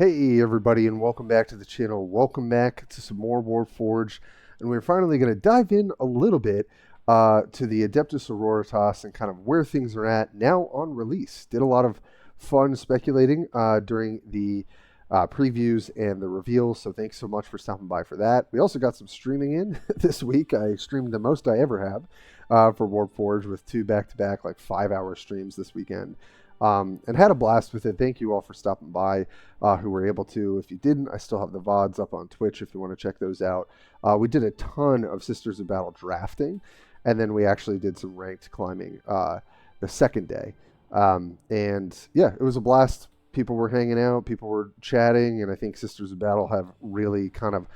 Hey everybody, and welcome back to the channel. Welcome back to some more Warpforge, and we're finally going to dive in a little bit to the Adeptus Auroritas and kind of where things are at now on release. Did a lot of fun speculating during the previews and the reveals, so thanks so much for stopping by for that. We also got some streaming in this week. I streamed the most I ever have for Warpforge with two back-to-back, like 5-hour streams this weekend. And had a blast with it. Thank you all for stopping by who were able to. If you didn't, I still have the VODs up on Twitch if you want to check those out. We did a ton of Sisters of Battle drafting, and then we actually did some ranked climbing the second day. And yeah, it was a blast. People were hanging out, people were chatting, and I think Sisters of Battle have really kind of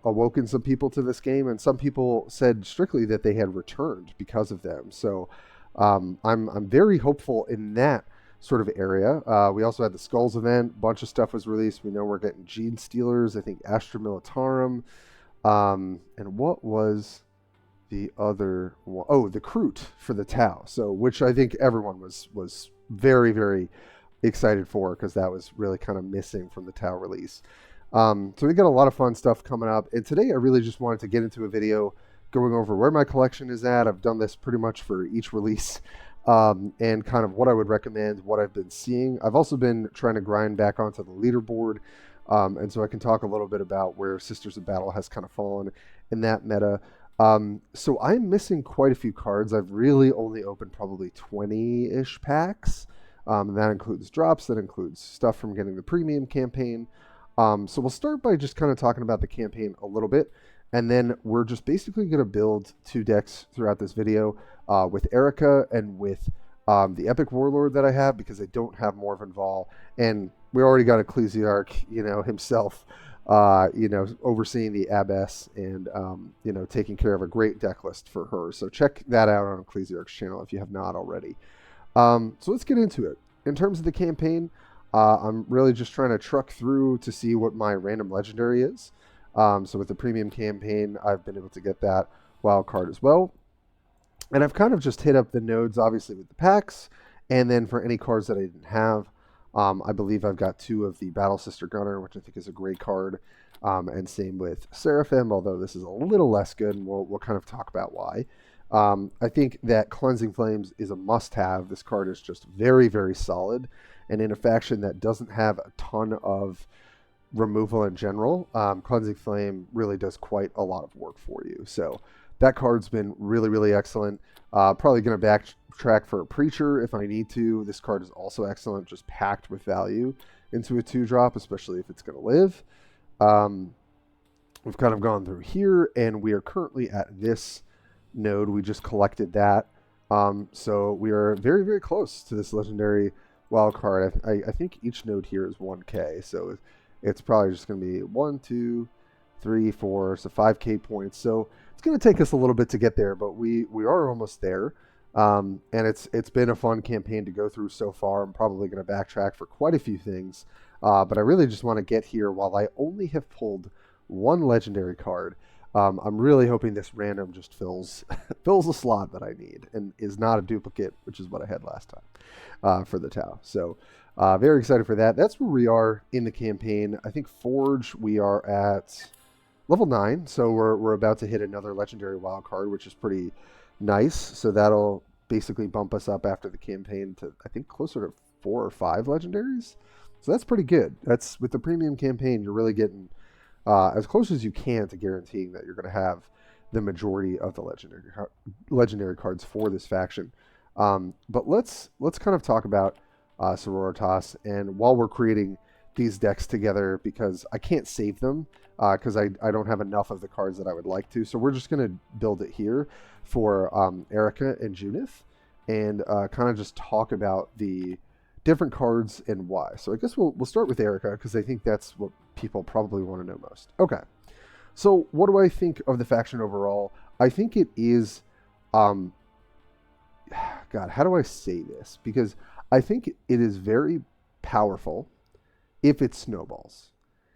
awoken some people to this game, and some people said strictly that they had returned because of them. So I'm very hopeful in that sort of area. We also had the Skulls event. A bunch of stuff was released. We know we're getting Gene Stealers, I think Astra Militarum. And what was the other one? Oh, the Kroot for the Tau. So, which I think everyone was very, very excited for, because that was really kind of missing from the Tau release. So we got a lot of fun stuff coming up. And today I really just wanted to get into a video going over where my collection is at. I've done this pretty much for each release, and kind of what I would recommend, what I've been seeing. I've also been trying to grind back onto the leaderboard, and so I can talk a little bit about where Sisters of Battle has kind of fallen in that meta. So I'm missing quite a few cards. I've really only opened probably 20-ish packs. And that includes drops, that includes stuff from getting the premium campaign. So we'll start by just kind of talking about the campaign a little bit. And then we're just basically going to build two decks throughout this video with Erica and with the Epic Warlord that I have, because I don't have Morven Vol. And we already got Ecclesiarch, himself, overseeing the Abbess and, taking care of a great deck list for her. So check that out on Ecclesiarch's channel if you have not already. So let's get into it. In terms of the campaign, I'm really just trying to truck through to see what my random legendary is. So with the premium campaign, I've been able to get that wild card as well. And I've kind of just hit up the nodes, obviously, with the packs. And then for any cards that I didn't have, I believe I've got 2 of the Battle Sister Gunner, which I think is a great card. And same with Seraphim, although this is a little less good, and we'll kind of talk about why. I think that Cleansing Flames is a must-have. This card is just very, very solid. And in a faction that doesn't have a ton of removal in general, Cleansing Flame really does quite a lot of work for you. So that card's been really, really excellent. Probably going to backtrack for a Preacher if I need to. This card is also excellent, just packed with value into a 2-drop, especially if it's going to live. We've kind of gone through here, and we are currently at this node. We just collected that. So we are very, very close to this legendary wild card. I think each node here is 1k, so it's probably just going to be 1, 2, 3, 4, so 5k points. So it's going to take us a little bit to get there, but we are almost there. And it's been a fun campaign to go through so far. I'm probably going to backtrack for quite a few things, but I really just want to get here while I only have pulled 1 legendary card. I'm really hoping this random just fills a slot that I need and is not a duplicate, which is what I had last time for the Tau. So very excited for that. That's where we are in the campaign. I think Forge, we are at level 9, so we're about to hit another legendary wild card, which is pretty nice. So that'll basically bump us up after the campaign to, I think, closer to 4 or 5 legendaries. So that's pretty good. That's with the premium campaign, you're really getting as close as you can to guaranteeing that you're going to have the majority of the legendary cards for this faction. But let's kind of talk about Sororitas, and while we're creating these decks together, because I can't save them because I don't have enough of the cards that I would like to. So we're just going to build it here for Erica and Junith, and kind of just talk about the different cards and why. So I guess we'll start with Erica, because I think that's what people probably want to know most. Okay, so what do I think of the faction overall? I think it is, God, how do I say this? Because I think it is very powerful if it snowballs.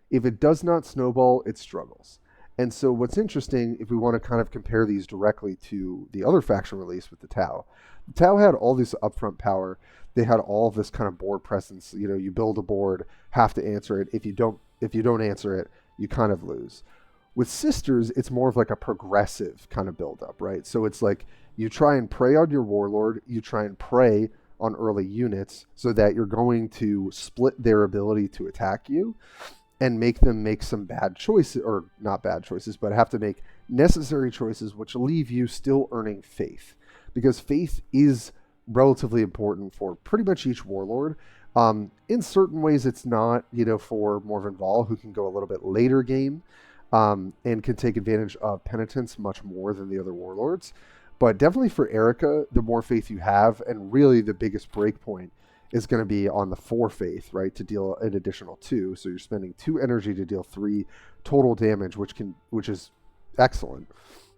If it does not snowball, it struggles. And so what's interesting, if we want to kind of compare these directly to the other faction release with the Tau, the Tau had all this upfront power. They had all of this kind of board presence. You know, you build a board, have to answer it. If you don't answer it, you kind of lose. With Sisters, it's more of like a progressive kind of build up, right? So it's like you try and prey on your warlord, you try and prey on early units so that you're going to split their ability to attack you and make them make some bad choices, or not bad choices, but have to make necessary choices which leave you still earning faith. Because faith is relatively important for pretty much each warlord. In certain ways, it's not, for Morven Vol, who can go a little bit later game and can take advantage of penitence much more than the other warlords. But definitely for Erica, the more faith you have, and really the biggest break point is going to be on the 4 faith, right, to deal an additional 2. So you're spending 2 energy to deal 3 total damage, which is excellent.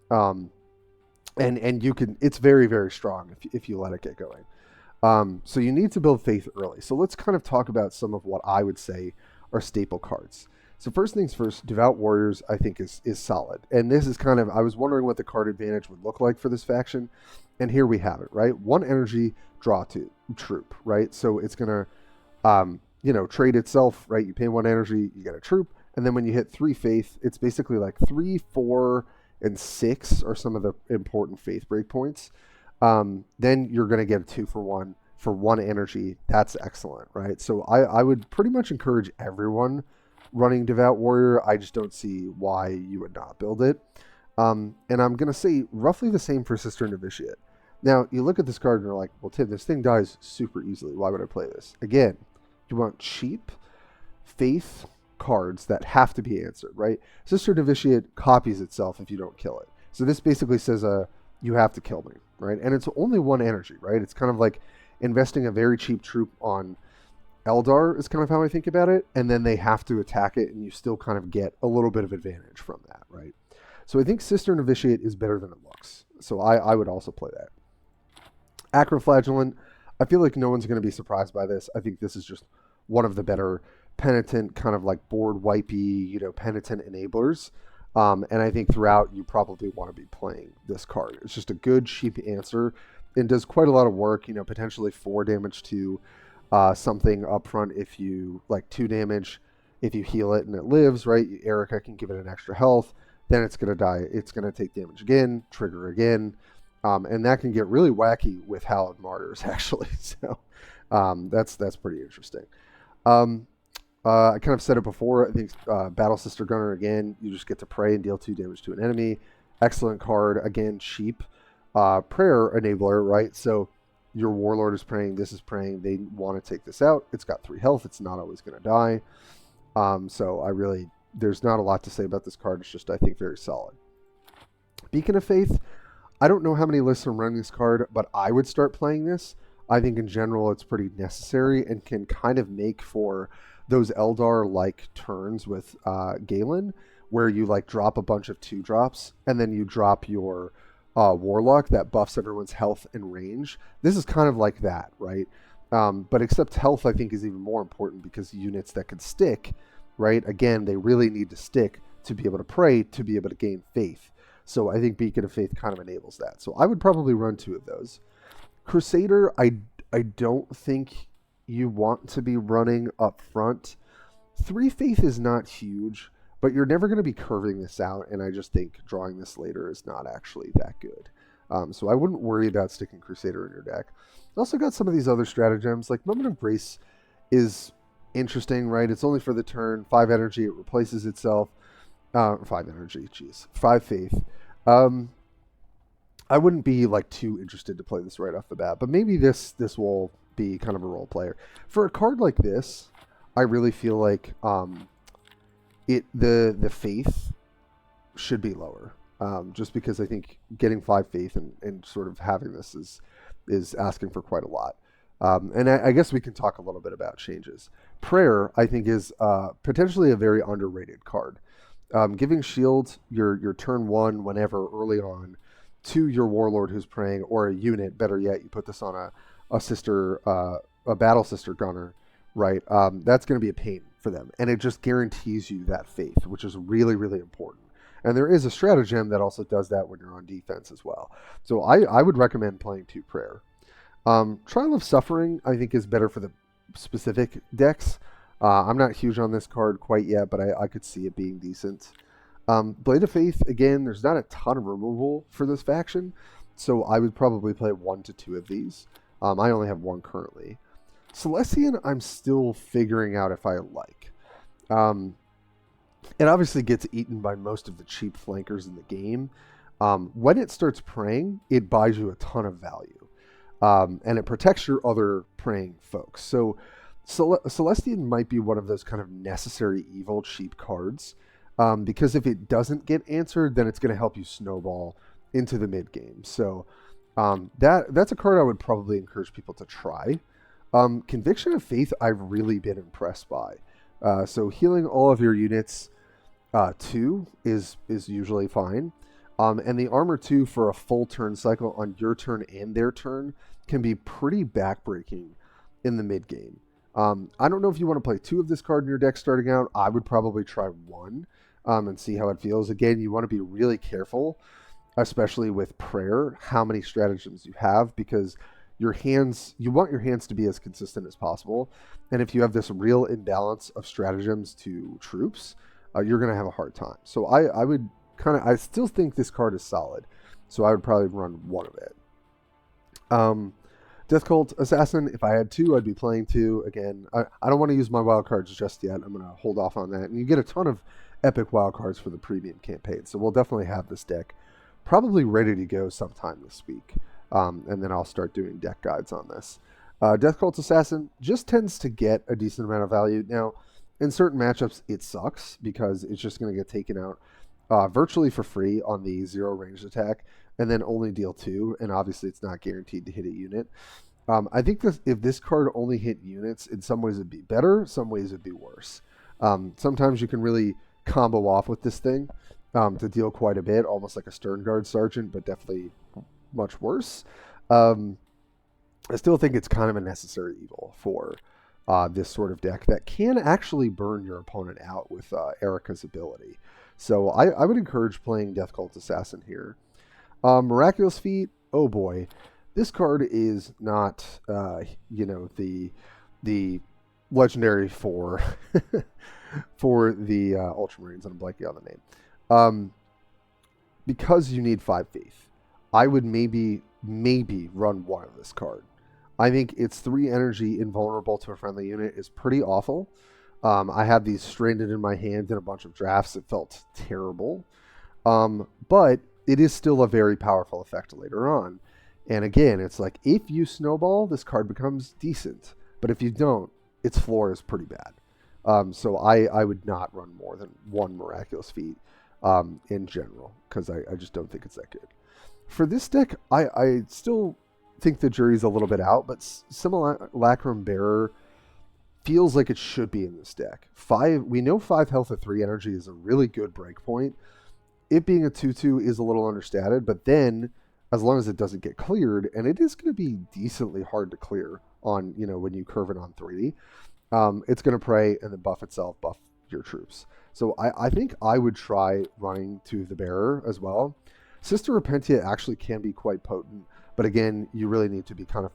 And you can, it's very, very strong if you let it get going. So you need to build faith early. So let's kind of talk about some of what I would say are staple cards. So first things first, Devout Warriors, I think is solid. And this is kind of, I was wondering what the card advantage would look like for this faction. And here we have it, right? 1 energy, draw 2, troop, right? So it's going to, trade itself, right? You pay 1 energy, you get a troop. And then when you hit 3 faith, it's basically like 3, 4, and 6 are some of the important faith breakpoints. Then you're going to get a 2 for 1 for 1 energy. That's excellent, right? So I would pretty much encourage everyone running Devout Warrior. I just don't see why you would not build it. And I'm going to say roughly the same for Sister Novitiate. Now, you look at this card and you're like, well, Tim, this thing dies super easily. Why would I play this? Again, you want cheap faith cards that have to be answered, right? Sister Novitiate copies itself if you don't kill it. So this basically says, you have to kill me, right? And it's only 1 energy, right? It's kind of like investing a very cheap troop on Eldar is kind of how I think about it. And then they have to attack it and you still kind of get a little bit of advantage from that, right? So I think Sister Novitiate is better than it looks. So I would also play that. Acroflagellant, I feel like no one's going to be surprised by this. I think this is just one of the better penitent kind of like board wipey, penitent enablers. And I think throughout you probably want to be playing this card. It's just a good cheap answer and does quite a lot of work, potentially 4 damage to something up front if you like 2 damage. If you heal it and it lives, right? Erica can give it an extra health. Then it's going to die. It's going to take damage again, trigger again. And that can get really wacky with Hallowed Martyrs, actually. So that's pretty interesting. I kind of said it before. I think Battle Sister Gunner, again, you just get to pray and deal 2 damage to an enemy. Excellent card. Again, cheap. Prayer enabler, right? So your warlord is praying, this is praying. They want to take this out. It's got 3 health. It's not always going to die. So there's not a lot to say about this card. It's just, I think, very solid. Beacon of Faith. I don't know how many lists are running this card, but I would start playing this. I think in general it's pretty necessary and can kind of make for those Eldar-like turns with Galen, where you like drop a bunch of 2-drops and then you drop your Warlock that buffs everyone's health and range. This is kind of like that, right? But except health, I think, is even more important because units that can stick, right? Again, they really need to stick to be able to pray, to be able to gain faith. So I think Beacon of Faith kind of enables that. So I would probably run 2 of those. Crusader, I don't think you want to be running up front. 3 faith is not huge, but you're never going to be curving this out, and I just think drawing this later is not actually that good. So I wouldn't worry about sticking Crusader in your deck. You also got some of these other stratagems, like Moment of Grace is interesting, right? It's only for the turn, 5 energy, it replaces itself. 5 energy, 5 faith. I wouldn't be like too interested to play this right off the bat, but maybe this will be kind of a role player. For a card like this, I really feel like the faith should be lower. Just because I think getting 5 faith and sort of having this is asking for quite a lot. And I guess we can talk a little bit about changes. Prayer, I think, is potentially a very underrated card. Giving shield your turn 1 whenever early on to your warlord who's praying, or a unit, better yet, you put this on a battle sister gunner, right? That's going to be a pain for them, and it just guarantees you that faith, which is really, really important. And there is a stratagem that also does that when you're on defense as well. So I would recommend playing 2 Prayer. Trial of Suffering, I think, is better for the specific decks. I'm not huge on this card quite yet, but I could see it being decent. Blade of Faith, again, there's not a ton of removal for this faction, so I would probably play 1 to 2 of these. I only have 1 currently. Celestian, I'm still figuring out if I like. It obviously gets eaten by most of the cheap flankers in the game. When it starts praying, it buys you a ton of value. And it protects your other praying folks. So Celestian might be one of those kind of necessary evil cheap cards. Because if it doesn't get answered, then it's going to help you snowball into the mid game. So that's a card I would probably encourage people to try. Conviction of Faith, I've really been impressed by. So healing all of your units 2 is usually fine. And the armor 2 for a full turn cycle on your turn and their turn can be pretty backbreaking in the mid game. I don't know if you want to play 2 of this card in your deck starting out. I would probably try 1 and see how it feels. Again, you want to be really careful, especially with Prayer, how many stratagems you have, because you want your hands to be as consistent as possible. And if you have this real imbalance of stratagems to troops, you're going to have a hard time. So I still think this card is solid. So I would probably run 1 of it. Death Cult Assassin, if I had 2, I'd be playing 2. Again, I don't want to use my wild cards just yet. I'm going to hold off on that. And you get a ton of epic wild cards for the premium campaign. So we'll definitely have this deck probably ready to go sometime this week. And then I'll start doing deck guides on this. Death Cult Assassin just tends to get a decent amount of value. Now, in certain matchups, it sucks because it's just going to get taken out virtually for free on the 0 ranged attack and then only deal 2. And obviously, it's not guaranteed to hit a unit. I think if this card only hit units, in some ways it'd be better, some ways it'd be worse. Sometimes you can really combo off with this thing to deal quite a bit, almost like a Stern Guard Sergeant, but definitely much worse. I still think it's kind of a necessary evil for this sort of deck that can actually burn your opponent out with Erica's ability. So I would encourage playing Death Cult Assassin here. Miraculous Feat, oh boy. This card is not, the legendary for for the Ultramarines, and I'm blanking on the name. Because you need 5 faith, I would maybe run 1 of this card. I think its 3 energy invulnerable to a friendly unit is pretty awful. I had these stranded in my hand in a bunch of drafts. It felt terrible. But it is still a very powerful effect later on. And again, it's like, if you snowball, this card becomes decent. But if you don't, its floor is pretty bad. So I would not run more than 1 Miraculous Feat in general, because I just don't think it's that good. For this deck, I still think the jury's a little bit out, but Simulacrum Bearer feels like it should be in this deck. We know 5 health at 3 energy is a really good breakpoint. It being a 2/2 is a little understated, but then, as long as it doesn't get cleared, and it is going to be decently hard to clear on, when you curve it on 3D, it's going to pray and then buff itself, buff your troops. So I think I would try running to the Bearer as well. Sister Repentia actually can be quite potent, but again, you really need to be kind of,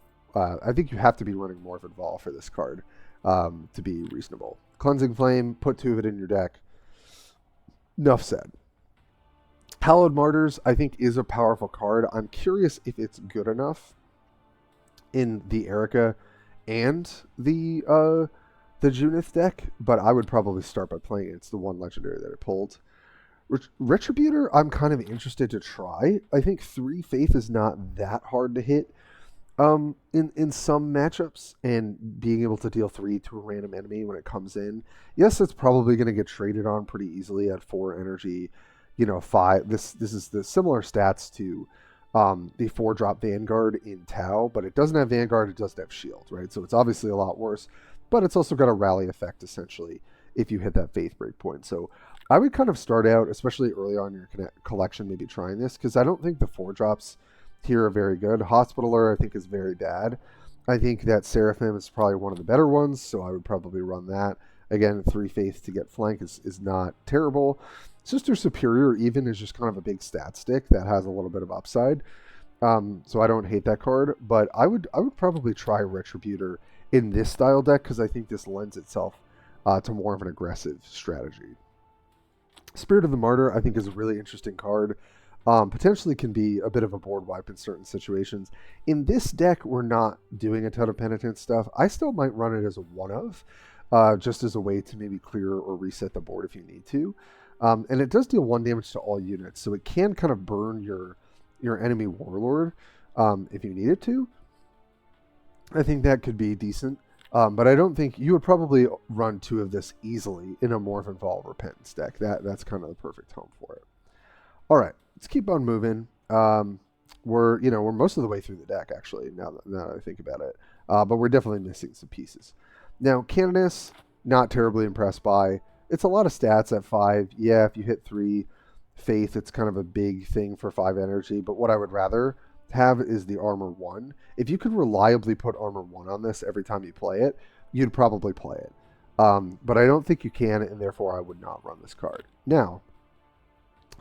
I think you have to be running more of Invol for this card to be reasonable. Cleansing Flame, put 2 of it in your deck. Enough said. Hallowed Martyrs, I think, is a powerful card. I'm curious if it's good enough in the Erica and the Junith deck, but I would probably start by playing it. It's the 1 legendary that it pulled. Retributor, I'm kind of interested to try. I think 3 faith is not that hard to hit in some matchups, and being able to deal 3 to a random enemy when it comes in. Yes, it's probably going to get traded on pretty easily at 4 energy. 5. This is the similar stats to the 4-drop Vanguard in Tau, but it doesn't have Vanguard, it doesn't have Shield, right? So it's obviously a lot worse, but it's also got a rally effect, essentially, if you hit that faith breakpoint. So I would kind of start out, especially early on in your collection, maybe trying this, because I don't think the 4-drops here are very good. Hospitaller, I think, is very bad. I think that Seraphim is probably one of the better ones, so I would probably run that. Again, 3 faith to get flank is not terrible. Sister Superior even is just kind of a big stat stick that has a little bit of upside. So I don't hate that card, but I would probably try Retributor in this style deck because I think this lends itself to more of an aggressive strategy. Spirit of the Martyr I think is a really interesting card. Potentially can be a bit of a board wipe in certain situations. In this deck, we're not doing a ton of penitence stuff. I still might run it as a one-of, just as a way to maybe clear or reset the board if you need to. And it does deal 1 damage to all units, so it can kind of burn your enemy warlord if you need it to. I think that could be decent. But I don't think you would probably run 2 of this easily in a Morphin Vault Repentance deck. That's kind of the perfect home for it. All right, let's keep on moving. We're most of the way through the deck actually. Now that I think about it, but we're definitely missing some pieces. Now, Canoness, not terribly impressed by. It's a lot of stats at 5. Yeah, if you hit 3 faith, it's kind of a big thing for 5 energy. But what I would rather have is the armor 1. If you could reliably put armor 1 on this every time you play it, you'd probably play it. But I don't think you can, and therefore I would not run this card. Now,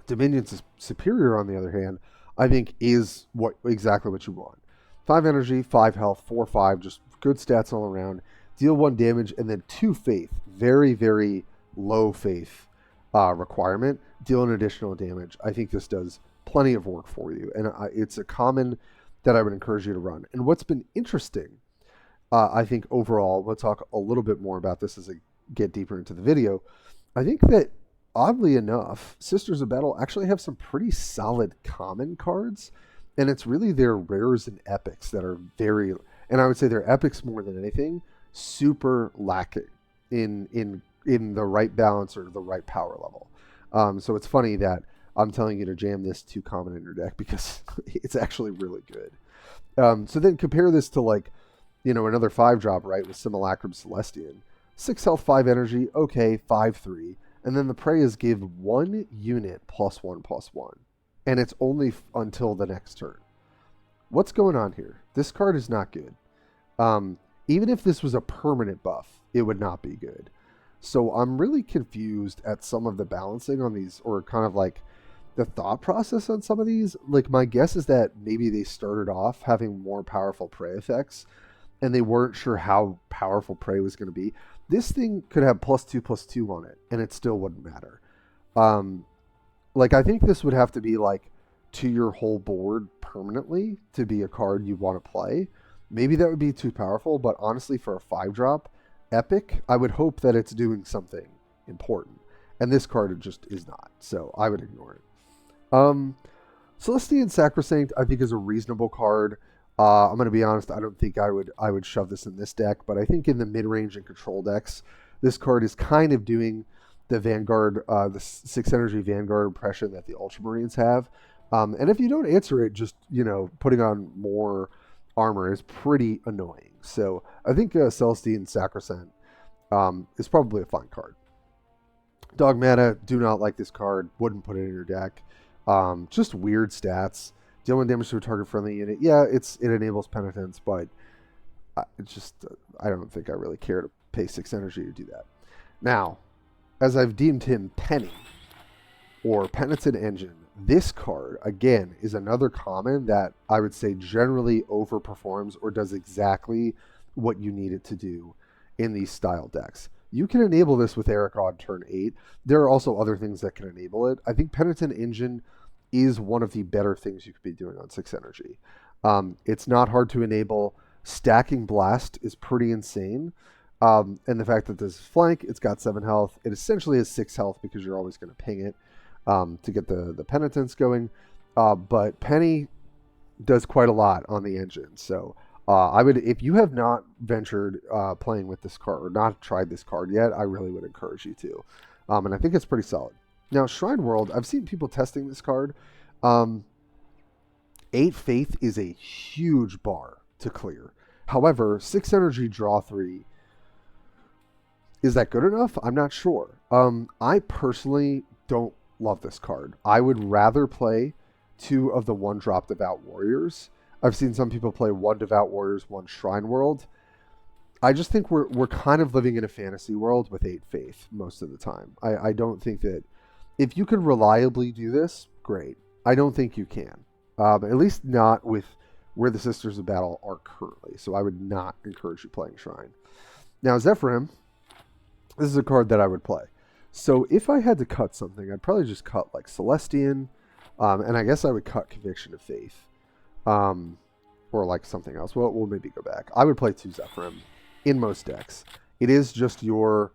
Dominion's Superior, on the other hand, I think is exactly what you want. 5 energy, 5 health, 4/5, just good stats all around. Deal 1 damage, and then 2 faith. Very, very low faith requirement. Deal an additional damage. I think this does plenty of work for you, and it's a common that I would encourage you to run. And what's been interesting, I think overall, we'll talk a little bit more about this as I get deeper into the video. I think that oddly enough, Sisters of Battle actually have some pretty solid common cards, and it's really their rares and epics that are very, and I would say their epics more than anything, super lacking in the right balance or the right power level. So it's funny that I'm telling you to jam this 2 common in your deck because it's actually really good. So then compare this to another 5-drop, right, with Simulacrum Celestian. 6 health, 5 energy, okay, 5/3. And then the prey is give 1 unit +1/+1. And it's only until the next turn. What's going on here? This card is not good. Even if this was a permanent buff, it would not be good. So I'm really confused at some of the balancing on these, or kind of the thought process on some of these. My guess is that maybe they started off having more powerful prey effects, and they weren't sure how powerful prey was going to be. This thing could have +2/+2 on it, and it still wouldn't matter. I think this would have to be to your whole board permanently to be a card you want to play. Maybe that would be too powerful, but honestly, for a 5-drop epic, I would hope that it's doing something important. And this card just is not, so I would ignore it. Celestian Sacrosanct, I think, is a reasonable card. I'm going to be honest, I don't think I would shove this in this deck, but I think in the mid-range and control decks, this card is kind of doing the Vanguard, the 6 energy Vanguard impression that the Ultramarines have. And if you don't answer it, just, putting on more armor is pretty annoying. So I think Celestian Sacrosanct is probably a fine card. Dogmata, do not like this card. Wouldn't put it in your deck. Just weird stats. Deal 1 damage to a target friendly unit. Yeah, it enables penitence, but I don't think I really care to pay 6 energy to do that. Now, as I've deemed him Penny, or Penitent Engine, this card, again, is another common that I would say generally overperforms or does exactly what you need it to do in these style decks. You can enable this with Eric on turn 8. There are also other things that can enable it. I think Penitent Engine is one of the better things you could be doing on 6 energy. It's not hard to enable. Stacking Blast is pretty insane. And the fact that this is flank, it's got 7 health. It essentially has 6 health because you're always going to ping it to get the penitence going. But Penny does quite a lot on the engine. So I would, if you have not ventured playing with this card or not tried this card yet, I really would encourage you to. And I think it's pretty solid. Now, Shrine World, I've seen people testing this card. 8 Faith is a huge bar to clear. However, 6 energy, draw 3. Is that good enough? I'm not sure. I personally don't love this card. I would rather play 2 of the 1-drop Devout Warriors. I've seen some people play 1 Devout Warriors, 1 Shrine World. I just think we're kind of living in a fantasy world with 8 faith most of the time. I don't think that if you can reliably do this, great. I don't think you can. At least not with where the Sisters of Battle are currently. So I would not encourage you playing Shrine. Now, Zephyrim, this is a card that I would play. So if I had to cut something, I'd probably just cut like Celestian, and I guess I would cut Conviction of Faith, or like something else. Well, we'll maybe go back. I would play 2 Zephyrim in most decks. It is just your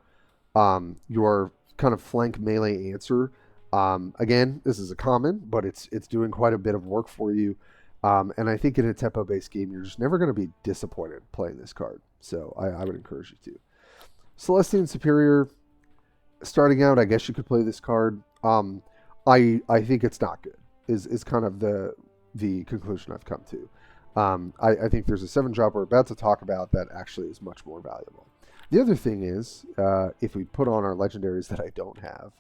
kind of flank melee answer. Again, this is a common, but it's doing quite a bit of work for you. And I think in a tempo-based game, you're just never going to be disappointed playing this card. So I would encourage you to. Celestian Superior, starting out, I guess you could play this card. I think it's not good, is kind of the conclusion I've come to. I think there's a 7-drop we're about to talk about that actually is much more valuable. The other thing is, if we put on our legendaries that I don't have,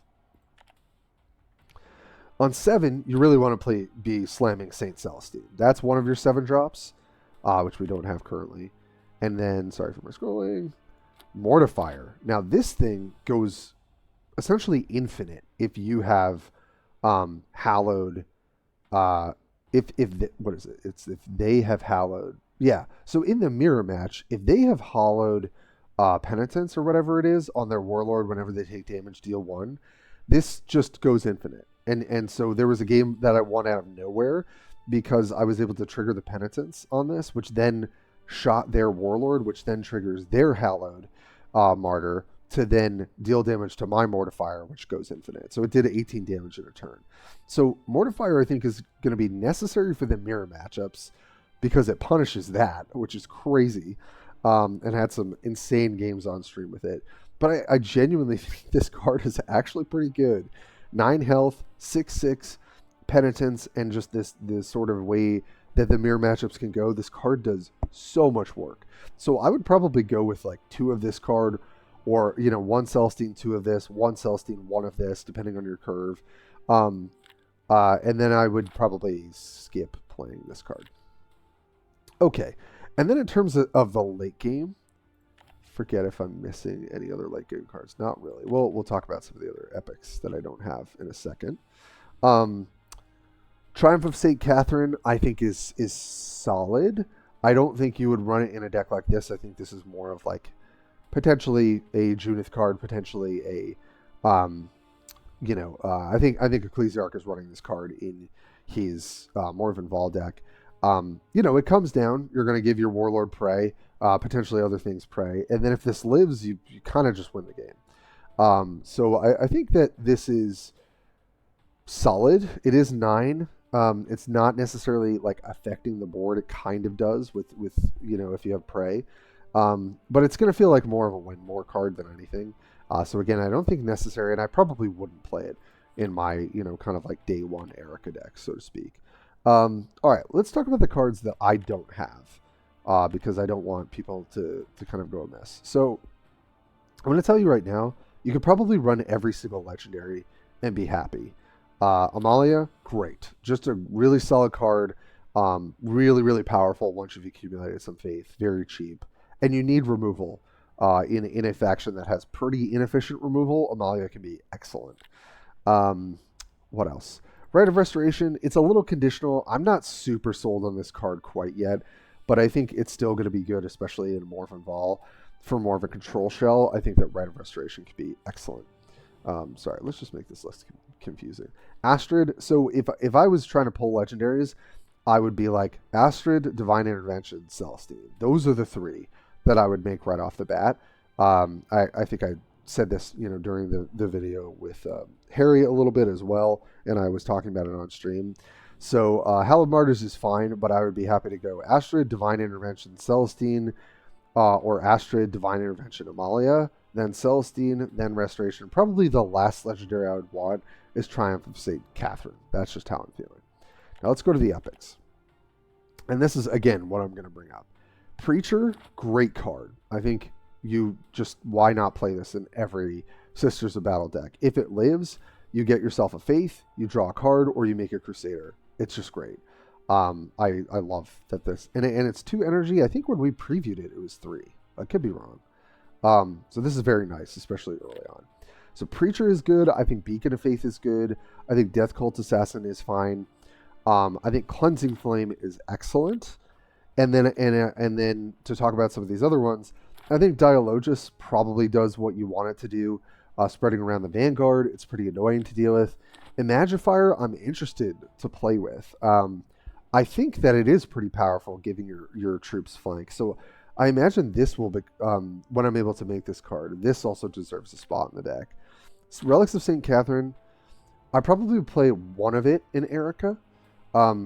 on 7, you really want to be slamming Saint Celestine. That's one of your 7-drops, which we don't have currently. And then, sorry for my scrolling, Mortifier. Now, this thing goes essentially infinite if you have Hallowed. What is it? It's if they have Hallowed. Yeah. So in the mirror match, if they have Hallowed Penitence or whatever it is on their Warlord whenever they take damage, deal 1, this just goes infinite. And so there was a game that I won out of nowhere because I was able to trigger the Penitence on this, which then shot their Warlord, which then triggers their Hallowed Martyr to then deal damage to my Mortifier, which goes infinite. So it did 18 damage in a turn. So Mortifier, I think, is going to be necessary for the mirror matchups because it punishes that, which is crazy, and had some insane games on stream with it. But I genuinely think this card is actually pretty good. 9 health, 6/6, Penitence, and just this sort of way that the mirror matchups can go. This card does so much work. So I would probably go with like 2 of this card, or 1 Celestine, 2 of this, 1 Celestine, 1 of this, depending on your curve. And then I would probably skip playing this card. Okay, and then in terms of the late game, forget if I'm missing any other late game cards. Not really. We'll talk about some of the other epics that I don't have in a second. Triumph of St. Catherine, I think is solid. I don't think you would run it in a deck like this. I think this is more of like potentially a Junith card, potentially a I think Ecclesiarch is running this card in his Morven Vol deck. It comes down. You're going to give your Warlord prey, potentially other things prey, and then if this lives, you kind of just win the game. So I think that this is solid. It is 9. It's not necessarily like affecting the board. It kind of does with if you have prey, but it's going to feel like more of a win more card than anything. So again, I don't think necessary, and I probably wouldn't play it in my kind of like day 1 Erica deck, so to speak. All right, let's talk about the cards that I don't have, because I don't want people to kind of go amiss. So I'm going to tell you right now, you could probably run every single legendary and be happy. Amalia, great. Just a really solid card. Really, really powerful once you've accumulated some faith. Very cheap. And you need removal. In a faction that has pretty inefficient removal, Amalia can be excellent. What else? Rite of Restoration, it's a little conditional. I'm not super sold on this card quite yet, but I think it's still going to be good, especially in Morven Vol. For more of a control shell, I think that Rite of Restoration could be excellent. Sorry, let's just make this less confusing. Astrid, so if I was trying to pull legendaries, I would be like Astrid, Divine Intervention, Celestine. Those are the 3 that I would make right off the bat. I think I said this, during the video with Harry a little bit as well, and I was talking about it on stream. So Hallowed Martyrs is fine, but I would be happy to go Astrid, Divine Intervention, Celestine, or Astrid, Divine Intervention, Amalia, then Celestine, then Restoration. Probably the last legendary I would want is Triumph of St. Catherine. That's just how I'm feeling. Now let's go to the epics. And this is, again, what I'm going to bring up. Preacher, great card. I think why not play this in every Sisters of Battle deck? If it lives, you get yourself a Faith, you draw a card, or you make a Crusader. It's just great. I love that this, and it's 2 energy. I think when we previewed it, it was 3. I could be wrong. So this is very nice, especially early on. So Preacher is good. I think Beacon of Faith is good. I think Death Cult Assassin is fine. I think Cleansing Flame is excellent. And then to talk about some of these other ones, I think Dialogus probably does what you want it to do, spreading around the Vanguard. It's pretty annoying to deal with. Imagifier, I'm interested to play with. I think that it is pretty powerful, giving your troops flank. So I imagine this will be, when I'm able to make this card, this also deserves a spot in the deck. So Relics of St. Catherine, I probably would play one of it in Erica,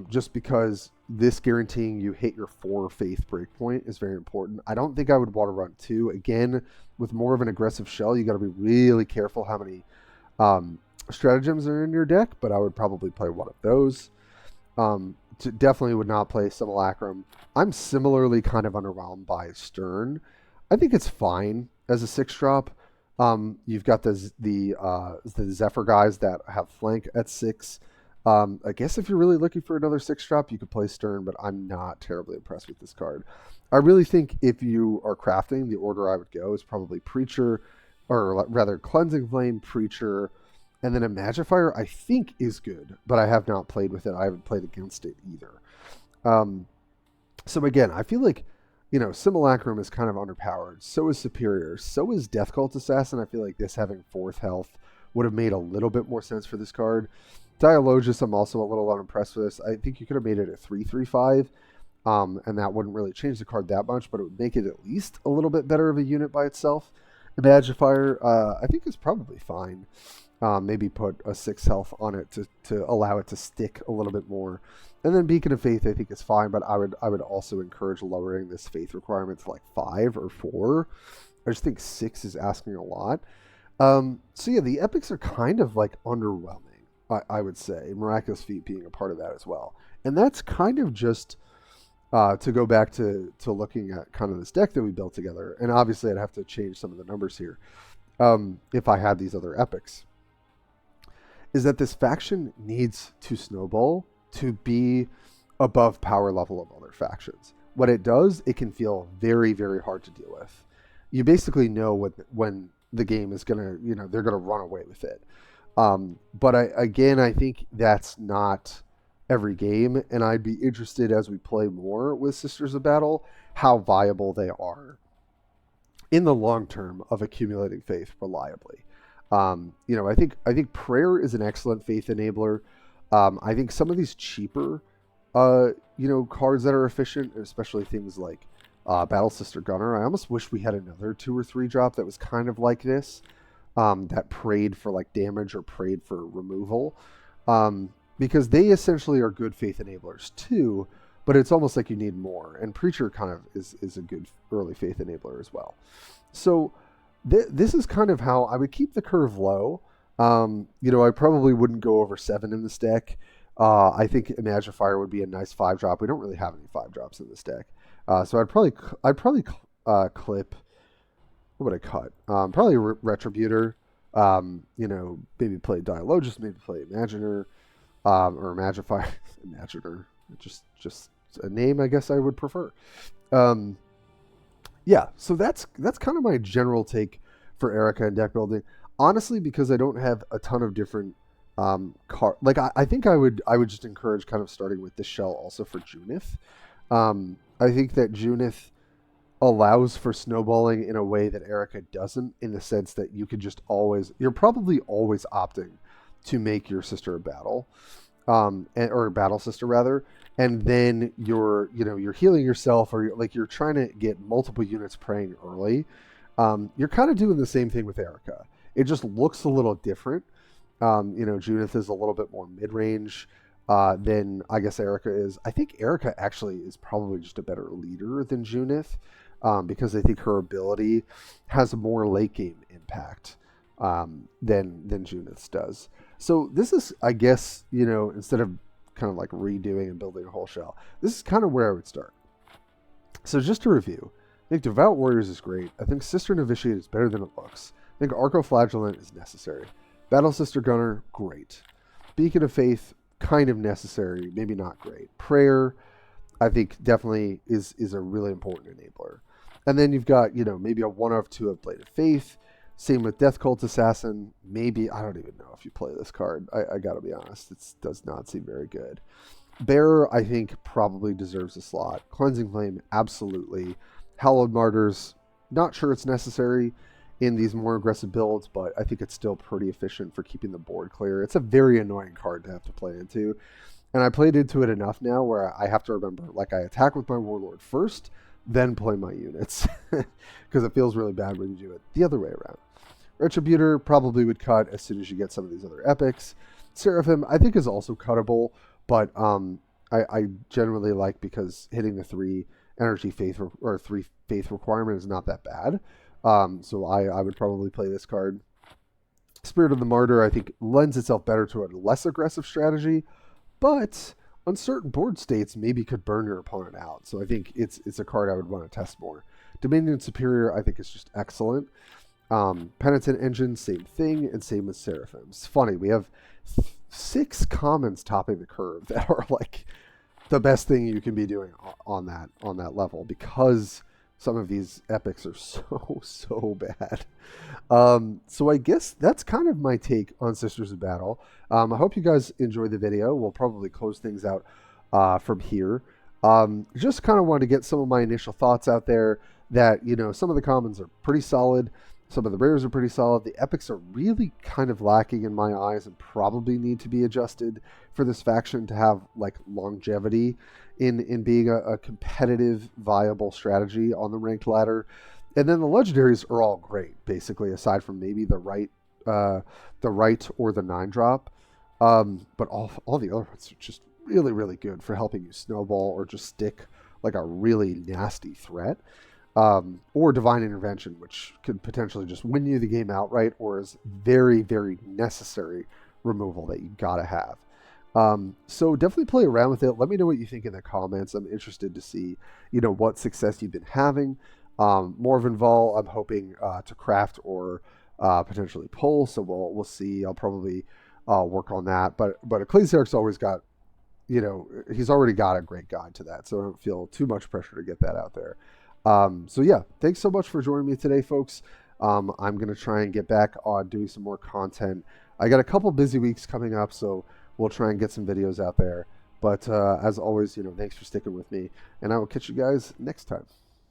just because this guaranteeing you hit your 4 faith breakpoint is very important. I don't think I would want to run 2. Again, with more of an aggressive shell, you got to be really careful how many stratagems are in your deck, but I would probably play one of those. Definitely would not play Simulacrum. I'm similarly kind of underwhelmed by Stern. I think it's fine as a 6-drop. You've got the Zephyr guys that have flank at 6. I guess if you're really looking for another 6-drop, you could play Stern, but I'm not terribly impressed with this card. I really think if you are crafting, the order I would go is probably Preacher, or rather Cleansing Flame, Preacher, and then Imagifier I think is good, but I have not played with it. I haven't played against it either. So again, I feel like, Simulacrum is kind of underpowered. So is Superior. So is Death Cult Assassin. I feel like this having 4th health would have made a little bit more sense for this card. Dialogus, I'm also a little unimpressed with this. I think you could have made it a 3/3/5, and that wouldn't really change the card that much, but it would make it at least a little bit better of a unit by itself. Imagifier, I think is probably fine. Maybe put a 6 health on it to allow it to stick a little bit more. And then Beacon of Faith I think is fine, but I would also encourage lowering this faith requirement to like 5 or 4. I just think 6 is asking a lot. So yeah, the epics are kind of like underwhelming, I would say. Miraculous Feat being a part of that as well. And that's kind of just to go back to looking at kind of this deck that we built together. And obviously I'd have to change some of the numbers here if I had these other epics. Is that this faction needs to snowball to be above power level of other factions. What it does, it can feel very, very hard to deal with. You basically know when the game is going to, they're going to run away with it. But I think that's not every game, and I'd be interested as we play more with Sisters of Battle, how viable they are in the long term of accumulating faith reliably. I think prayer is an excellent faith enabler. I think some of these cheaper, cards that are efficient, especially things like Battle Sister Gunner. I almost wish we had another 2 or 3 drop that was kind of like this, that prayed for like damage or prayed for removal, because they essentially are good faith enablers too. But it's almost like you need more, and Preacher kind of is a good early faith enabler as well. So this is kind of how I would keep the curve low. I probably wouldn't go over 7 in this deck. I think Imagifier would be a nice 5-drop. We don't really have any 5-drops in this deck. So I'd probably clip. What would I cut? Probably Retributor. Maybe play Dialogus, maybe play Imaginer, or Imagifier. Imaginer. Just a name I guess I would prefer. Yeah, so that's kind of my general take for Erica and deck building. Honestly, because I don't have a ton of different I think I would just encourage kind of starting with this shell also for Junith. I think that Junith allows for snowballing in a way that Erica doesn't, in the sense that you could just you're probably always opting to make your Sister a battle, or Battle Sister rather, and then you're healing yourself, or you're trying to get multiple units praying early. You're kind of doing the same thing with Erica. It just looks a little different. Junith is a little bit more mid-range than I guess Erica is. I think Erica actually is probably just a better leader than Junith, because I think her ability has a more late game impact than Junith's does. So this is, I guess, instead of kind of like redoing and building a whole shell, this is kind of where I would start. So just to review, I think Devout Warriors is great. I think Sister Novitiate is better than it looks. I think Arcoflagellant is necessary. Battle Sister Gunner, great. Beacon of Faith, kind of necessary, maybe not great. Prayer, I think definitely is a really important enabler. And then you've got, you know, maybe a 1 of 2 of Blade of Faith. Same with Death Cult Assassin. Maybe, I don't even know if you play this card. I gotta be honest, it does not seem very good. Bearer, I think, probably deserves a slot. Cleansing Flame, absolutely. Hallowed Martyrs, not sure it's necessary in these more aggressive builds, but I think it's still pretty efficient for keeping the board clear. It's a very annoying card to have to play into. And I played into it enough now where I have to remember, like, I attack with my Warlord first, then play my units. Because it feels really bad when you do it the other way around. Retributor probably would cut as soon as you get some of these other epics. Seraphim, I think, is also cuttable, but I generally like, because hitting the 3 energy faith or 3 faith requirement is not that bad. So I would probably play this card. Spirit of the Martyr, I think, lends itself better to a less aggressive strategy, but on certain board states maybe could burn your opponent out. So I think it's a card I would want to test more. Dominion Superior, I think, is just excellent. Penitent Engine, same thing, and same with Seraphim. It's funny, we have 6 commons topping the curve that are like the best thing you can be doing on that level, because some of these epics are so bad. So I guess that's kind of my take on Sisters of Battle. I hope you guys enjoyed the video. We'll probably close things out from here. Just kind of wanted to get some of my initial thoughts out there, that, you know, some of the commons are pretty solid. Some of the rares are pretty solid. The epics are really kind of lacking in my eyes and probably need to be adjusted for this faction to have, like, longevity in being a competitive, viable strategy on the ranked ladder. And then the legendaries are all great, basically, aside from maybe the right or the 9-drop. But all the other ones are just really, really good for helping you snowball or just stick like a really nasty threat. Or Divine Intervention, which could potentially just win you the game outright, or is very, very necessary removal that you gotta have. So definitely play around with it. Let me know what you think in the comments. I'm interested to see, you know, what success you've been having. Morven Vol, I'm hoping to craft or potentially pull, so we'll see. I'll probably work on that. But Ecclesiarch's always got, you know, he's already got a great guide to that, so I don't feel too much pressure to get that out there. So yeah, thanks so much for joining me today, folks. I'm going to try and get back on doing some more content. I got a couple busy weeks coming up, so we'll try and get some videos out there. But as always, you know, thanks for sticking with me, and I will catch you guys next time.